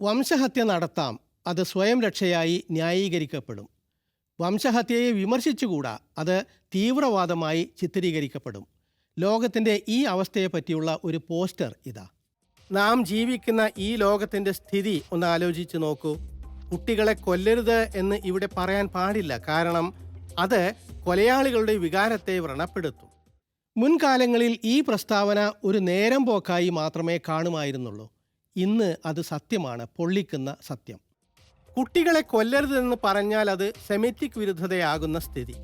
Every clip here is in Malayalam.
വംശഹത്യ നടത്താം, അത് സ്വയം രക്ഷയായി ന്യായീകരിക്കപ്പെടും. വംശഹത്യയെ വിമർശിച്ചുകൂടാ, അത് തീവ്രവാദമായി ചിത്രീകരിക്കപ്പെടും. ലോകത്തിൻ്റെ ഈ അവസ്ഥയെപ്പറ്റിയുള്ള ഒരു പോസ്റ്റർ ഇതാ. നാം ജീവിക്കുന്ന ഈ ലോകത്തിൻ്റെ സ്ഥിതി ഒന്ന് ആലോചിച്ച് നോക്കൂ. കുട്ടികളെ കൊല്ലരുത് എന്ന് ഇവിടെ പറയാൻ പാടില്ല, കാരണം അത് കൊലയാളികളുടെ വികാരത്തെ വ്രണപ്പെടുത്തും. മുൻകാലങ്ങളിൽ ഈ പ്രസ്താവന ഒരു നേരം പോക്കായി മാത്രമേ കാണുമായിരുന്നുള്ളൂ. ഇന്ന് അത് സത്യമാണ്, പൊള്ളിക്കുന്ന സത്യം. കുട്ടികളെ കൊല്ലരുതെന്ന് പറഞ്ഞാൽ അത് സെമിറ്റിക് വിരുദ്ധതയാകുന്ന സ്ഥിതി.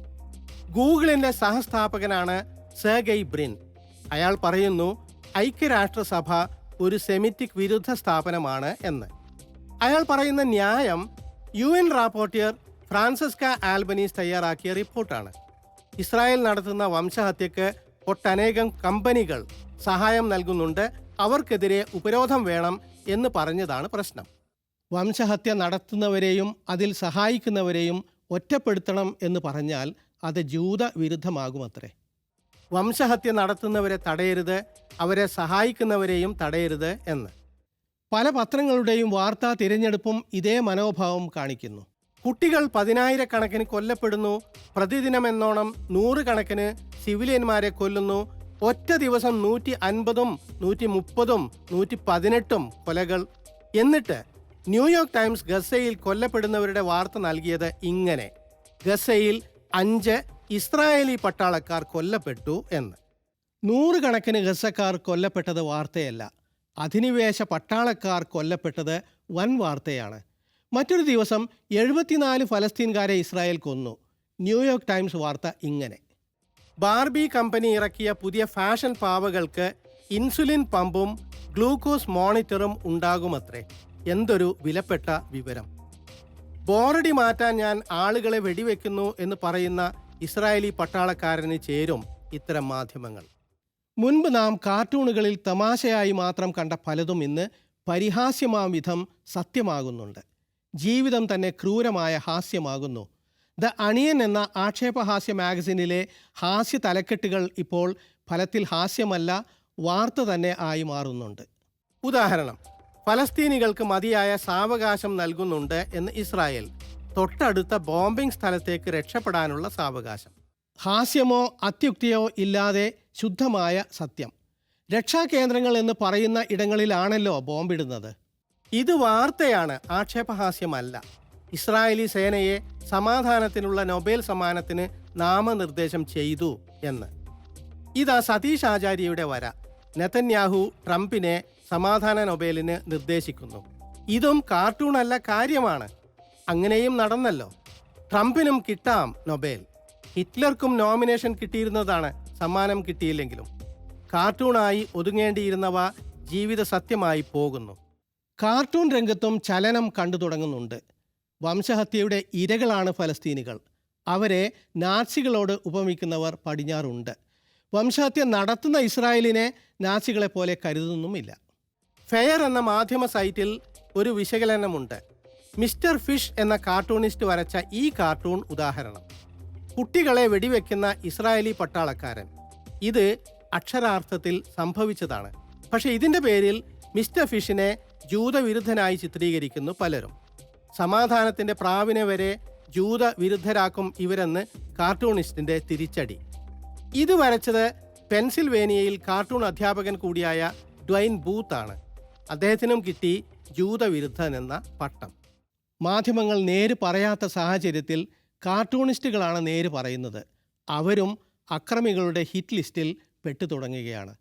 ഗൂഗിളിൻ്റെ സഹസ്ഥാപകനാണ് സെർഗെയ് ബ്രിൻ. അയാൾ പറയുന്നു ഐക്യരാഷ്ട്രസഭ ഒരു സെമിറ്റിക് വിരുദ്ധ സ്ഥാപനമാണ് എന്ന്. അയാൾ പറയുന്ന ന്യായം UN റാപ്പോർട്ടിയർ ഫ്രാൻസിസ്ക ആൽബനീസ് തയ്യാറാക്കിയ റിപ്പോർട്ടാണ്. ഇസ്രായേൽ നടത്തുന്ന വംശഹത്യക്ക് ഒട്ടനേകം കമ്പനികൾ സഹായം നൽകുന്നുണ്ട്, അവർക്കെതിരെ ഉപരോധം വേണം എന്ന് പറഞ്ഞതാണ് പ്രശ്നം. വംശഹത്യ നടത്തുന്നവരെയും അതിൽ സഹായിക്കുന്നവരെയും ഒറ്റപ്പെടുത്തണം എന്ന് പറഞ്ഞാൽ അത് ജൂത വിരുദ്ധമാകുമത്രേ. വംശഹത്യ നടത്തുന്നവരെ തടയരുത്, അവരെ സഹായിക്കുന്നവരെയും തടയരുത് എന്ന്. പല പത്രങ്ങളുടെയും വാർത്താ തിരഞ്ഞെടുപ്പും ഇതേ മനോഭാവം കാണിക്കുന്നു. കുട്ടികൾ 10,000-കണക്കിന് കൊല്ലപ്പെടുന്നു, പ്രതിദിനമെന്നോണം 100-കണക്കിന് സിവിലിയന്മാരെ കൊല്ലുന്നു, ഒറ്റ ദിവസം 150-ഉം 130-ഉം 118-ഉം കൊലകൾ. എന്നിട്ട് ന്യൂയോർക്ക് ടൈംസ് ഗസയിൽ കൊല്ലപ്പെടുന്നവരുടെ വാർത്ത നൽകിയത് ഇങ്ങനെ: ഗസയിൽ 5 ഇസ്രായേലി പട്ടാളക്കാർ കൊല്ലപ്പെട്ടു എന്ന്. 100-കണക്കിന് ഗസക്കാർ കൊല്ലപ്പെട്ടത് വാർത്തയല്ല, അധിനിവേശ പട്ടാളക്കാർ കൊല്ലപ്പെട്ടത് വൻ വാർത്തയാണ്. മറ്റൊരു ദിവസം 74 ഫലസ്തീൻകാരെ ഇസ്രായേൽ കൊന്നു. ന്യൂയോർക്ക് ടൈംസ് വാർത്ത ഇങ്ങനെ: ബാർബി കമ്പനി ഇറക്കിയ പുതിയ ഫാഷൻ പാവകൾക്ക് ഇൻസുലിൻ പമ്പും ഗ്ലൂക്കോസ് മോണിറ്ററും ഉണ്ടാകുമത്രേ. എന്തൊരു വിലപ്പെട്ട വിവരം! ബോറടി മാറ്റാൻ ഞാൻ ആളുകളെ വെടിവെക്കുന്നു എന്ന് പറയുന്ന ഇസ്രായേലി പട്ടാളക്കാരന് ചേരും ഇത്തരം മാധ്യമങ്ങൾ. മുൻപ് നാം കാർട്ടൂണുകളിൽ തമാശയായി മാത്രം കണ്ട പലതും ഇന്ന് പരിഹാസ്യമാം വിധം സത്യമാകുന്നുണ്ട്. ജീവിതം തന്നെ ക്രൂരമായ ഹാസ്യമാകുന്നു. ദ അണിയൻ എന്ന ആക്ഷേപഹാസ്യ മാഗസിനിലെ ഹാസ്യ തലക്കെട്ടുകൾ ഇപ്പോൾ ഫലത്തിൽ ഹാസ്യമല്ല, വാർത്ത തന്നെ ആയി മാറുന്നുണ്ട്. ഉദാഹരണം: ഫലസ്തീനികൾക്ക് മതിയായ സാവകാശം നൽകുന്നുണ്ട് എന്ന് ഇസ്രായേൽ, തൊട്ടടുത്ത ബോംബിംഗ് സ്ഥലത്തേക്ക് രക്ഷപ്പെടാനുള്ള സാവകാശം. ഹാസ്യമോ അത്യുക്തിയോ ഇല്ലാതെ ശുദ്ധമായ സത്യം. രക്ഷാകേന്ദ്രങ്ങൾ എന്ന് പറയുന്ന ഇടങ്ങളിലാണല്ലോ ബോംബിടുന്നത്. ഇത് വാർത്തയാണ്, ആക്ഷേപഹാസ്യമല്ല. ഇസ്രായേലി സേനയെ സമാധാനത്തിനുള്ള നൊബേൽ സമ്മാനത്തിന് നാമനിർദ്ദേശം ചെയ്തു എന്ന്. ഇതാ സതീഷ് ആചാര്യയുടെ വര. നെതന്യാഹു ട്രംപിനെ സമാധാന നൊബേലിന് നിർദ്ദേശിക്കുന്നു. ഇതും കാർട്ടൂണല്ല, കാര്യമാണ്. അങ്ങനെയും നടന്നല്ലോ. ട്രംപിനും കിട്ടാം നൊബേൽ. ഹിറ്റ്ലർക്കും നോമിനേഷൻ കിട്ടിയിരുന്നതാണ്, സമ്മാനം കിട്ടിയില്ലെങ്കിലും. കാർട്ടൂണായി ഒതുങ്ങേണ്ടിയിരുന്നവ ജീവിത സത്യമായി പോകുന്നു. കാർട്ടൂൺ രംഗത്തും ചലനം കണ്ടു തുടങ്ങുന്നുണ്ട്. വംശഹത്യയുടെ ഇരകളാണ് ഫലസ്തീനികൾ. അവരെ നാസികളോട് ഉപമിക്കുന്നവർ പടിഞ്ഞാറുണ്ട്. വംശഹത്യ നടത്തുന്ന ഇസ്രായേലിനെ നാസികളെപ്പോലെ കരുതുന്നുമില്ല. ഫെയർ എന്ന മാധ്യമ സൈറ്റിൽ ഒരു വിശകലനമുണ്ട്. മിസ്റ്റർ ഫിഷ് എന്ന കാർട്ടൂണിസ്റ്റ് വരച്ച ഈ കാർട്ടൂൺ ഉദാഹരണം. കുട്ടികളെ വെടിവെക്കുന്ന ഇസ്രായേലി പട്ടാളക്കാരൻ. ഇത് അക്ഷരാർത്ഥത്തിൽ സംഭവിച്ചതാണ്. പക്ഷേ ഇതിൻ്റെ പേരിൽ മിസ്റ്റർ ഫിഷിനെ ജൂതവിരുദ്ധനായി ചിത്രീകരിക്കുന്നു പലരും. സമാധാനത്തിൻ്റെ പ്രാവിനെ വരെ ജൂതവിരുദ്ധരാക്കും ഇവരെന്ന് കാർട്ടൂണിസ്റ്റിൻ്റെ തിരിച്ചടി. ഇത് വരച്ചത് പെൻസിൽവേനിയയിൽ കാർട്ടൂൺ അധ്യാപകൻ കൂടിയായ ഡ്വൈൻ ബൂത്ത് ആണ്. അദ്ദേഹത്തിനും കിട്ടി ജൂതവിരുദ്ധൻ എന്ന പട്ടം. മാധ്യമങ്ങൾ നേര് പറയാത്ത സാഹചര്യത്തിൽ കാർട്ടൂണിസ്റ്റുകളാണ് നേര് പറയുന്നത്. അവരും അക്രമികളുടെ ഹിറ്റ് ലിസ്റ്റിൽ പെട്ടു തുടങ്ങുകയാണ്.